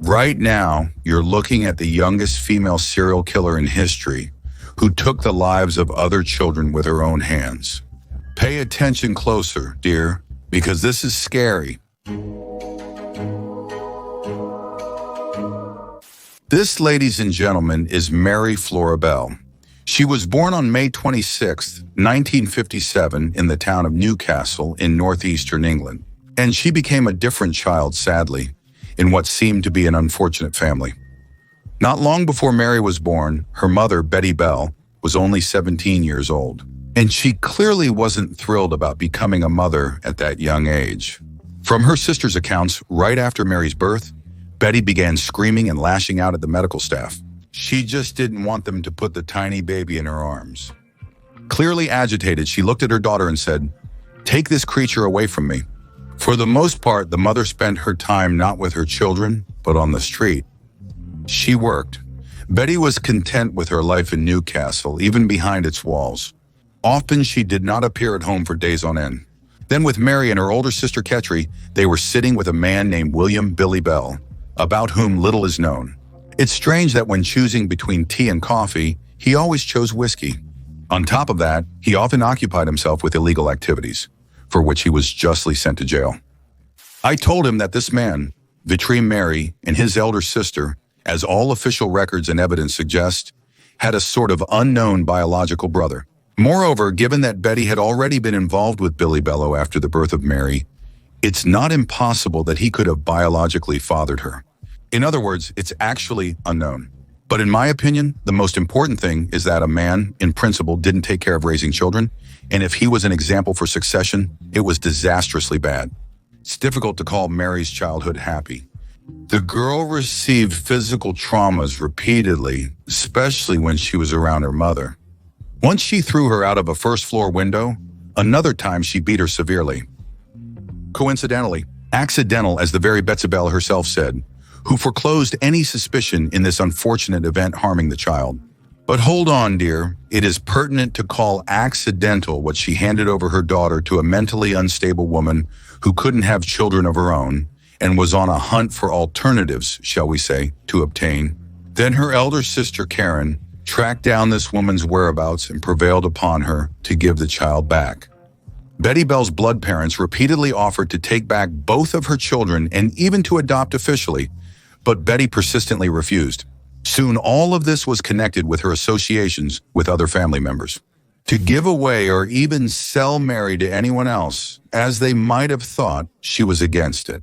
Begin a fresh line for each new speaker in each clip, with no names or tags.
Right now, you're looking at the youngest female serial killer in history who took the lives of other children with her own hands. Pay attention closer, dear, because this is scary. This, ladies and gentlemen, is Mary Flora Bell. She was born on May 26, 1957, in the town of Newcastle in northeastern England. And she became a different child, sadly, in what seemed to be an unfortunate family. Not long before Mary was born, her mother, Betty Bell, was only 17 years old. And she clearly wasn't thrilled about becoming a mother at that young age. From her sister's accounts, right after Mary's birth, Betty began screaming and lashing out at the medical staff. She just didn't want them to put the tiny baby in her arms. Clearly agitated, she looked at her daughter and said, "Take this creature away from me." For the most part, the mother spent her time not with her children, but on the street. She worked. Betty was content with her life in Newcastle, even behind its walls. Often she did not appear at home for days on end. Then with Mary and her older sister Ketri, they were sitting with a man named William Billy Bell, about whom little is known. It's strange that when choosing between tea and coffee, he always chose whiskey. On top of that, he often occupied himself with illegal activities, for which he was justly sent to jail. I told him that this man, Vitri Mary, and his elder sister, as all official records and evidence suggest, had a sort of unknown biological brother. Moreover, given that Betty had already been involved with Billy Bello after the birth of Mary, it's not impossible that he could have biologically fathered her. In other words, it's actually unknown. But in my opinion, the most important thing is that a man, in principle, didn't take care of raising children, and if he was an example for succession, it was disastrously bad. It's difficult to call Mary's childhood happy. The girl received physical traumas repeatedly, especially when she was around her mother. Once she threw her out of a first-floor window, another time she beat her severely. Coincidentally, accidental, as the very Betsy Bell herself said, who foreclosed any suspicion in this unfortunate event harming the child. But hold on, dear, it is pertinent to call accidental what she handed over her daughter to a mentally unstable woman who couldn't have children of her own and was on a hunt for alternatives, shall we say, to obtain. Then her elder sister, Karen, tracked down this woman's whereabouts and prevailed upon her to give the child back. Betty Bell's blood parents repeatedly offered to take back both of her children and even to adopt officially, but Betty persistently refused. Soon all of this was connected with her associations with other family members. To give away or even sell Mary to anyone else, as they might have thought, she was against it.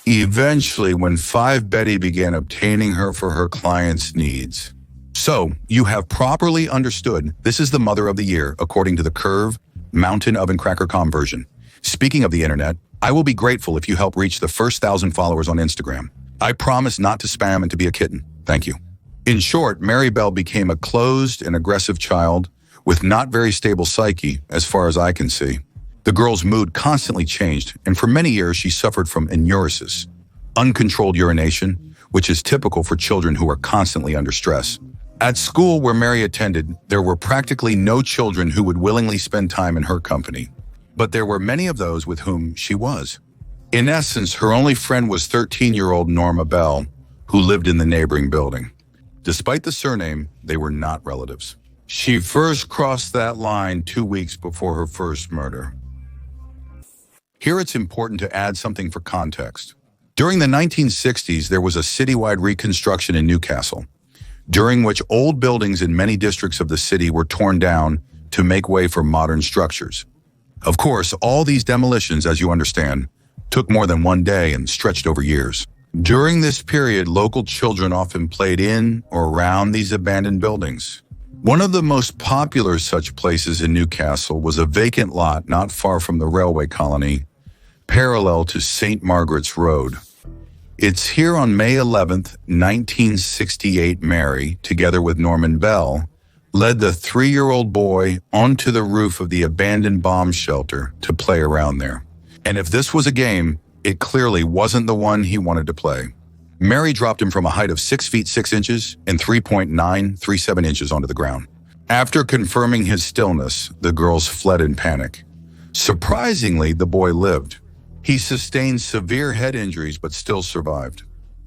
Eventually, when 5 Betty began obtaining her for her clients' needs. So, you have properly understood this is the mother of the year, according to the Curve Mountain Oven Cracker conversion. Speaking of the internet, I will be grateful if you help reach the first 1,000 followers on Instagram. I promise not to spam and to be a kitten. Thank you. In short, Mary Bell became a closed and aggressive child with not very stable psyche, as far as I can see. The girl's mood constantly changed, and for many years she suffered from enuresis, uncontrolled urination, which is typical for children who are constantly under stress. At school where Mary attended, there were practically no children who would willingly spend time in her company, but there were many of those with whom she was. In essence, her only friend was 13-year-old Norma Bell, who lived in the neighboring building. Despite the surname, they were not relatives. She first crossed that line 2 weeks before her first murder. Here it's important to add something for context. During the 1960s, there was a citywide reconstruction in Newcastle, during which old buildings in many districts of the city were torn down to make way for modern structures. Of course, all these demolitions, as you understand, took more than 1 day and stretched over years. During this period, local children often played in or around these abandoned buildings. One of the most popular such places in Newcastle was a vacant lot not far from the railway colony, parallel to St. Margaret's Road. It's here on May 11th, 1968, Mary, together with Norman Bell, led the 3-year-old boy onto the roof of the abandoned bomb shelter to play around there. And if this was a game, it clearly wasn't the one he wanted to play. Mary dropped him from a height of 6 feet 6 inches and 3.937 inches onto the ground. After confirming his stillness, the girls fled in panic. Surprisingly, the boy lived. He sustained severe head injuries but still survived.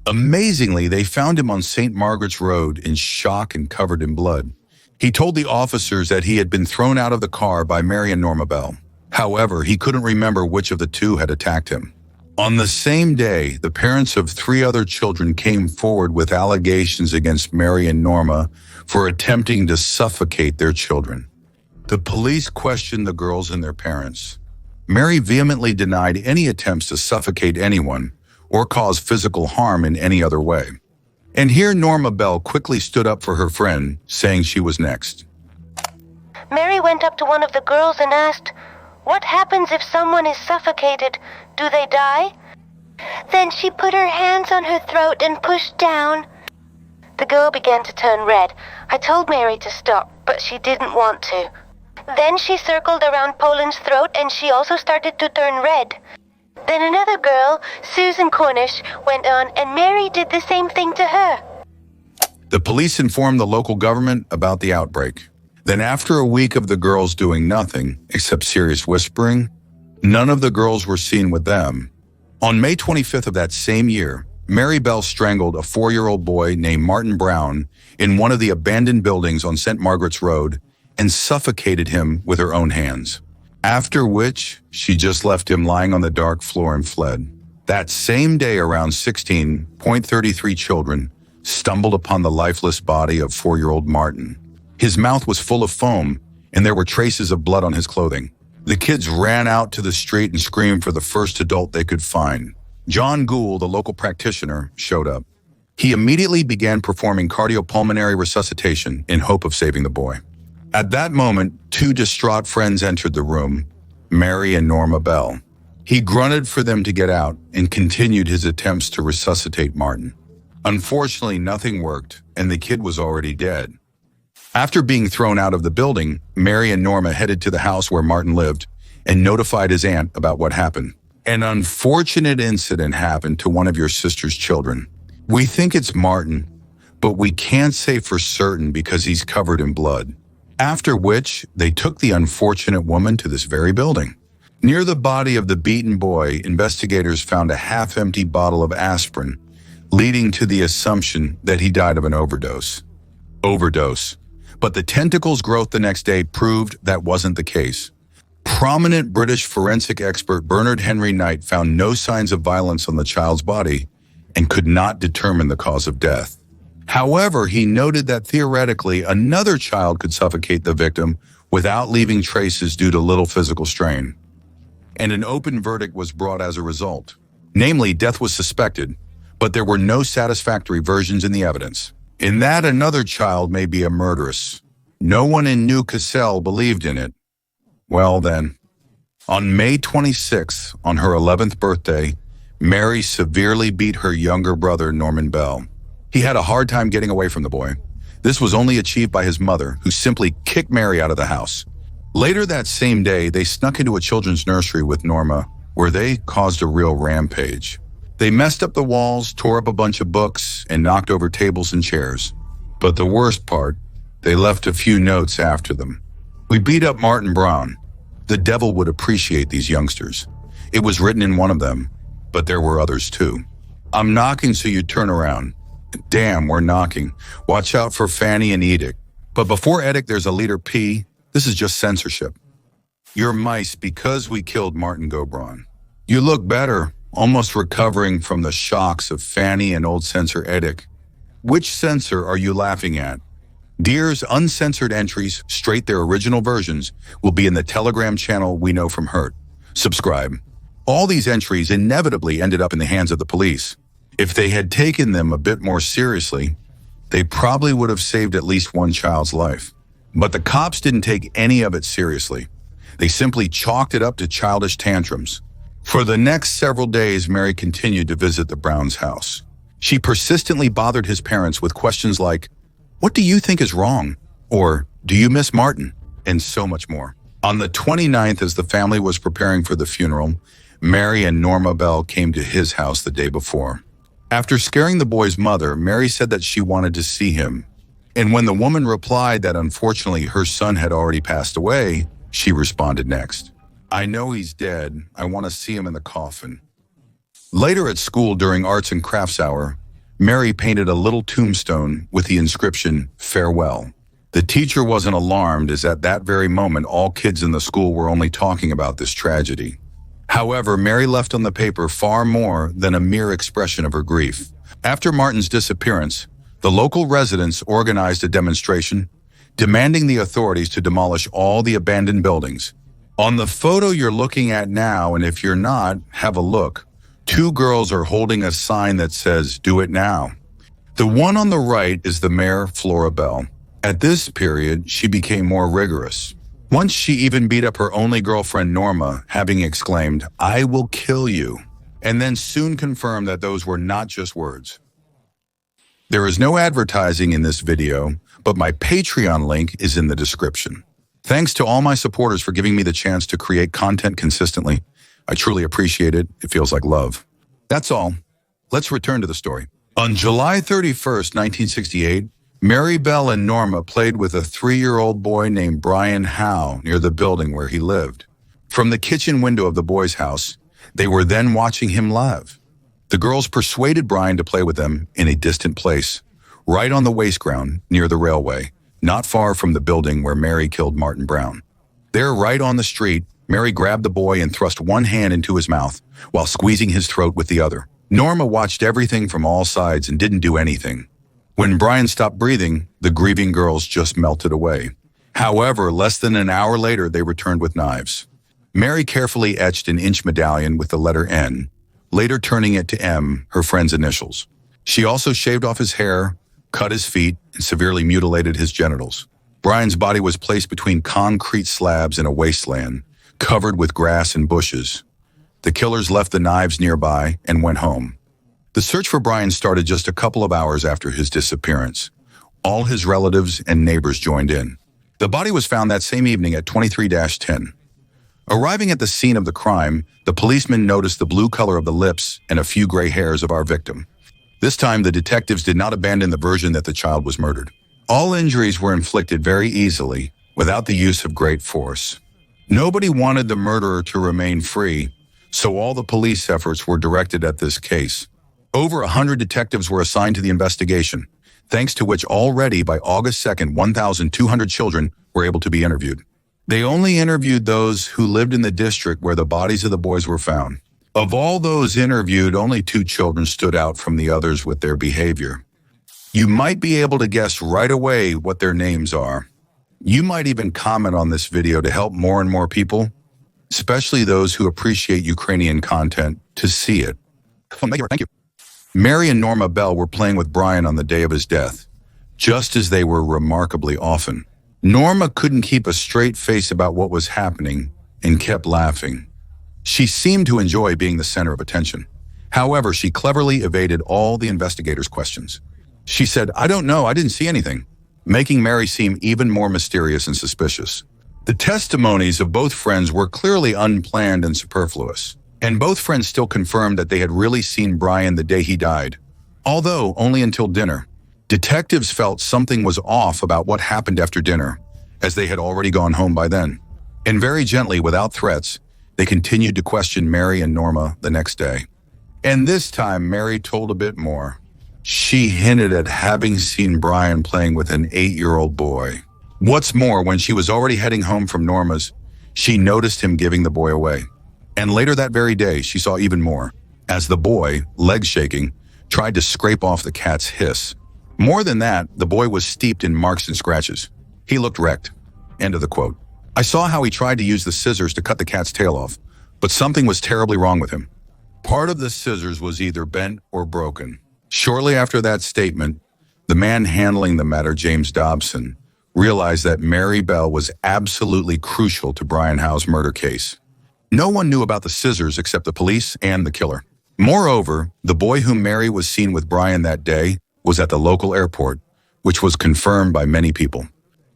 Amazingly, they found him on St. Margaret's Road in shock and covered in blood. He told the officers that he had been thrown out of the car by Mary and Norma Bell. However, he couldn't remember which of the two had attacked him. On the same day, the parents of 3 other children came forward with allegations against Mary and Norma for attempting to suffocate their children. The police questioned the girls and their parents. Mary vehemently denied any attempts to suffocate anyone or cause physical harm in any other way. And here Norma Bell quickly stood up for her friend, saying she was next.
Mary went up to one of the girls and asked, "What happens if someone is suffocated? Do they die?" Then she put her hands on her throat and pushed down. The girl began to turn red. I told Mary to stop, but she didn't want to. Then she circled around Poland's throat and she also started to turn red. Then another girl, Susan Cornish, went on and Mary did the same thing to her.
The police informed the local government about the outbreak. Then after a week of the girls doing nothing, except serious whispering, none of the girls were seen with them. On May 25th of that same year, Mary Bell strangled a 4-year-old boy named Martin Brown in one of the abandoned buildings on St. Margaret's Road and suffocated him with her own hands. After which, she just left him lying on the dark floor and fled. That same day, around 16.33 children stumbled upon the lifeless body of 4-year-old Martin. His mouth was full of foam, and there were traces of blood on his clothing. The kids ran out to the street and screamed for the first adult they could find. John Gould, the local practitioner, showed up. He immediately began performing cardiopulmonary resuscitation in hope of saving the boy. At that moment, 2 distraught friends entered the room, Mary and Norma Bell. He grunted for them to get out and continued his attempts to resuscitate Martin. Unfortunately, nothing worked, and the kid was already dead. After being thrown out of the building, Mary and Norma headed to the house where Martin lived and notified his aunt about what happened. An unfortunate incident happened to one of your sister's children. We think it's Martin, but we can't say for certain because he's covered in blood. After which, they took the unfortunate woman to this very building. Near the body of the beaten boy, investigators found a half-empty bottle of aspirin, leading to the assumption that he died of an overdose. But the tentacles' growth the next day proved that wasn't the case. Prominent British forensic expert Bernard Henry Knight found no signs of violence on the child's body and could not determine the cause of death. However, he noted that theoretically another child could suffocate the victim without leaving traces due to little physical strain. And an open verdict was brought as a result. Namely, death was suspected, but there were no satisfactory versions in the evidence. In that another child may be a murderess. No one in Newcastle believed in it. Well then, on May 26th, on her 11th birthday, Mary severely beat her younger brother, Norman Bell. He had a hard time getting away from the boy. This was only achieved by his mother, who simply kicked Mary out of the house. Later that same day, they snuck into a children's nursery with Norma, where they caused a real rampage. They messed up the walls, tore up a bunch of books, and knocked over tables and chairs. But the worst part, they left a few notes after them. We beat up Martin Brown. The devil would appreciate these youngsters. It was written in one of them, but there were others too. I'm knocking so you turn around. Damn, we're knocking. Watch out for Fanny and Edict. But before Edict, there's a leader P. This is just censorship. You're mice because we killed Martin Gobron. You look better, almost recovering from the shocks of Fanny and old censor Edict. Which censor are you laughing at? Deer's uncensored entries, straight their original versions, will be in the Telegram channel We Know From Hurt. Subscribe. All these entries inevitably ended up in the hands of the police. If they had taken them a bit more seriously, they probably would have saved at least one child's life. But the cops didn't take any of it seriously. They simply chalked it up to childish tantrums. For the next several days, Mary continued to visit the Browns' house. She persistently bothered his parents with questions like, "What do you think is wrong?" Or, "Do you miss Martin?" And so much more. On the 29th, as the family was preparing for the funeral, Mary and Norma Bell came to his house the day before. After scaring the boy's mother, Mary said that she wanted to see him. And when the woman replied that unfortunately her son had already passed away, she responded next, "I know he's dead. I want to see him in the coffin." Later at school during arts and crafts hour, Mary painted a little tombstone with the inscription, "Farewell." The teacher wasn't alarmed, as at that very moment all kids in the school were only talking about this tragedy. However, Mary left on the paper far more than a mere expression of her grief. After Martin's disappearance, the local residents organized a demonstration, demanding the authorities to demolish all the abandoned buildings. On the photo you're looking at now, and if you're not, have a look, 2 girls are holding a sign that says, "Do it now." The one on the right is the mayor, Flora Bell. At this period, she became more rigorous. Once she even beat up her only girlfriend, Norma, having exclaimed, "I will kill you," and then soon confirmed that those were not just words. There is no advertising in this video, but my Patreon link is in the description. Thanks to all my supporters for giving me the chance to create content consistently. I truly appreciate it. It feels like love. That's all. Let's return to the story. On July 31st, 1968, Mary Bell and Norma played with a 3-year-old boy named Brian Howe near the building where he lived. From the kitchen window of the boy's house, they were then watching him live. The girls persuaded Brian to play with them in a distant place, right on the waste ground near the railway, not far from the building where Mary killed Martin Brown. There, right on the street, Mary grabbed the boy and thrust one hand into his mouth while squeezing his throat with the other. Norma watched everything from all sides and didn't do anything. When Brian stopped breathing, the grieving girls just melted away. However, less than an hour later, they returned with knives. Mary carefully etched an inch medallion with the letter N, later turning it to M, her friend's initials. She also shaved off his hair, cut his feet, and severely mutilated his genitals. Brian's body was placed between concrete slabs in a wasteland, covered with grass and bushes. The killers left the knives nearby and went home. The search for Brian started just a couple of hours after his disappearance. All his relatives and neighbors joined in. The body was found that same evening at 23-10. Arriving at the scene of the crime, the policeman noticed the blue color of the lips and a few gray hairs of our victim. This time, the detectives did not abandon the version that the child was murdered. All injuries were inflicted very easily, without the use of great force. Nobody wanted the murderer to remain free, so all the police efforts were directed at this case. Over 100 detectives were assigned to the investigation, thanks to which already by August 2nd, 1,200 children were able to be interviewed. They only interviewed those who lived in the district where the bodies of the boys were found. Of all those interviewed, only 2 children stood out from the others with their behavior. You might be able to guess right away what their names are. You might even comment on this video to help more and more people, especially those who appreciate Ukrainian content, to see it. Thank you. Mary and Norma Bell were playing with Brian on the day of his death, just as they were remarkably often. Norma couldn't keep a straight face about what was happening and kept laughing. She seemed to enjoy being the center of attention. However, she cleverly evaded all the investigators' questions. She said, "I don't know, I didn't see anything," making Mary seem even more mysterious and suspicious. The testimonies of both friends were clearly unplanned and superfluous, and both friends still confirmed that they had really seen Brian the day he died, although only until dinner. Detectives felt something was off about what happened after dinner, as they had already gone home by then. And very gently, without threats, they continued to question Mary and Norma the next day. And this time, Mary told a bit more. She hinted at having seen Brian playing with an 8-year-old boy. What's more, when she was already heading home from Norma's, she noticed him giving the boy away. And later that very day, she saw even more, as the boy, legs shaking, tried to scrape off the cat's hiss. More than that, the boy was steeped in marks and scratches. He looked wrecked. End of the quote. I saw how he tried to use the scissors to cut the cat's tail off, but something was terribly wrong with him. Part of the scissors was either bent or broken. Shortly after that statement, the man handling the matter, James Dobson, realized that Mary Bell was absolutely crucial to Brian Howe's murder case. No one knew about the scissors except the police and the killer. Moreover, the boy whom Mary was seen with Brian that day was at the local airport, which was confirmed by many people.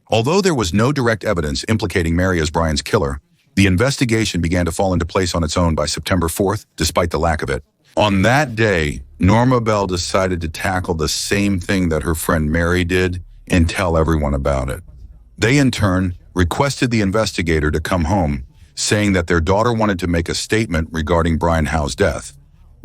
Although there was no direct evidence implicating Mary as Brian's killer, the investigation began to fall into place on its own by September 4th, despite the lack of it. On that day, Norma Bell decided to tackle the same thing that her friend Mary did and tell everyone about it. They, in turn, requested the investigator to come home, saying that their daughter wanted to make a statement regarding Brian Howe's death.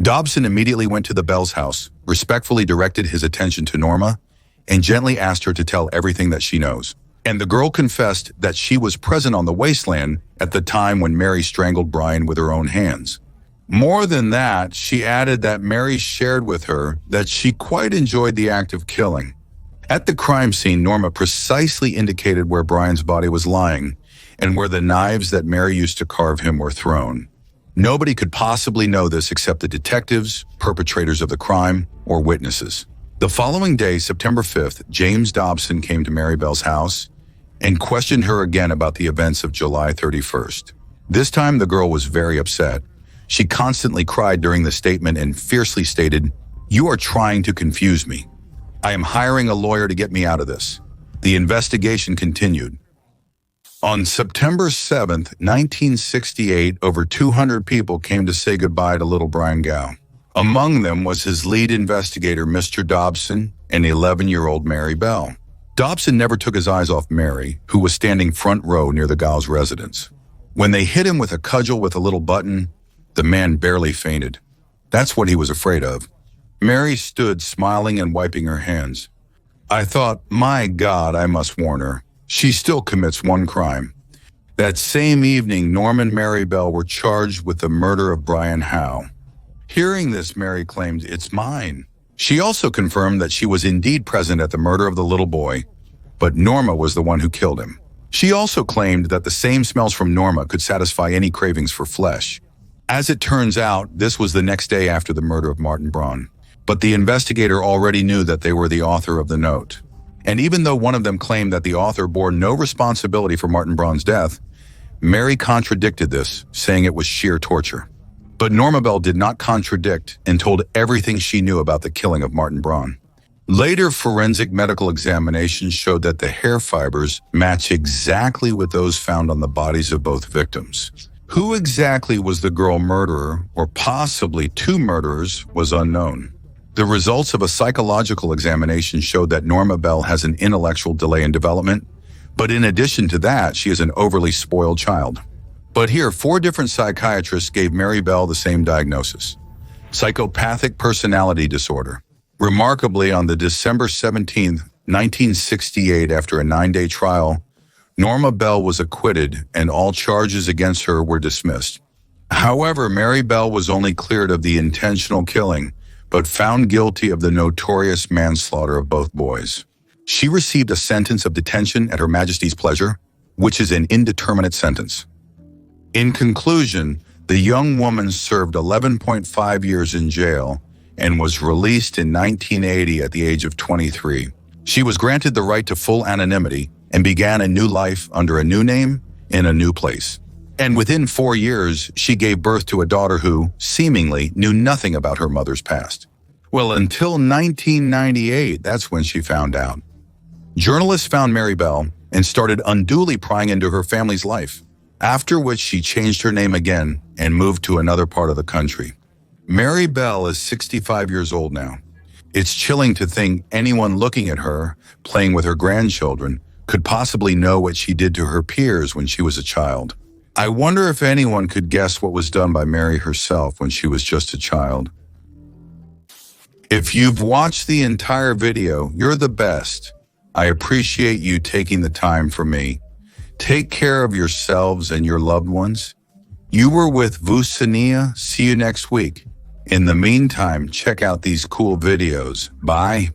Dobson immediately went to the Bells' house, respectfully directed his attention to Norma and gently asked her to tell everything that she knows. And the girl confessed that she was present on the wasteland at the time when Mary strangled Brian with her own hands. More than that, she added that Mary shared with her that she quite enjoyed the act of killing. At the crime scene, Norma precisely indicated where Brian's body was lying and where the knives that Mary used to carve him were thrown. Nobody could possibly know this except the detectives, perpetrators of the crime, or witnesses. The following day, September 5th, James Dobson came to Mary Bell's house and questioned her again about the events of July 31st. This time, the girl was very upset. She constantly cried during the statement and fiercely stated, "You are trying to confuse me. I am hiring a lawyer to get me out of this." The investigation continued. On September 7th, 1968, over 200 people came to say goodbye to little Brian Howe. Among them was his lead investigator, Mr. Dobson, and 11-year-old Mary Bell. Dobson never took his eyes off Mary, who was standing front row near the Gow's residence. When they hit him with a cudgel with a little button, the man barely fainted. That's what he was afraid of. Mary stood smiling and wiping her hands. I thought, my God, I must warn her. She still commits one crime. That same evening, Norma and Mary Bell were charged with the murder of Brian Howe. Hearing this, Mary claimed, "It's mine." She also confirmed that she was indeed present at the murder of the little boy, but Norma was the one who killed him. She also claimed that the same smells from Norma could satisfy any cravings for flesh. As it turns out, this was the next day after the murder of Martin Braun, but the investigator already knew that they were the author of the note. And even though one of them claimed that the author bore no responsibility for Martin Braun's death, Mary contradicted this, saying it was sheer torture. But Norma Bell did not contradict and told everything she knew about the killing of Martin Braun. Later forensic medical examinations showed that the hair fibers match exactly with those found on the bodies of both victims. Who exactly was the girl murderer, or possibly two murderers, was unknown. The results of a psychological examination showed that Norma Bell has an intellectual delay in development, but in addition to that, she is an overly spoiled child. But here, 4 different psychiatrists gave Mary Bell the same diagnosis: psychopathic personality disorder. Remarkably, on the December 17, 1968, after a 9-day trial, Norma Bell was acquitted and all charges against her were dismissed. However, Mary Bell was only cleared of the intentional killing, but found guilty of the notorious manslaughter of both boys. She received a sentence of detention at Her Majesty's pleasure, which is an indeterminate sentence. In conclusion, the young woman served 11.5 years in jail and was released in 1980 at the age of 23. She was granted the right to full anonymity and began a new life under a new name in a new place. And within 4 years, she gave birth to a daughter who, seemingly, knew nothing about her mother's past. Well, until 1998, that's when she found out. Journalists found Mary Bell and started unduly prying into her family's life, after which she changed her name again and moved to another part of the country. Mary Bell is 65 years old now. It's chilling to think anyone looking at her, playing with her grandchildren, could possibly know what she did to her peers when she was a child. I wonder if anyone could guess what was done by Mary herself when she was just a child. If you've watched the entire video, you're the best. I appreciate you taking the time for me. Take care of yourselves and your loved ones. You were with Vusania. See you next week. In the meantime, check out these cool videos. Bye.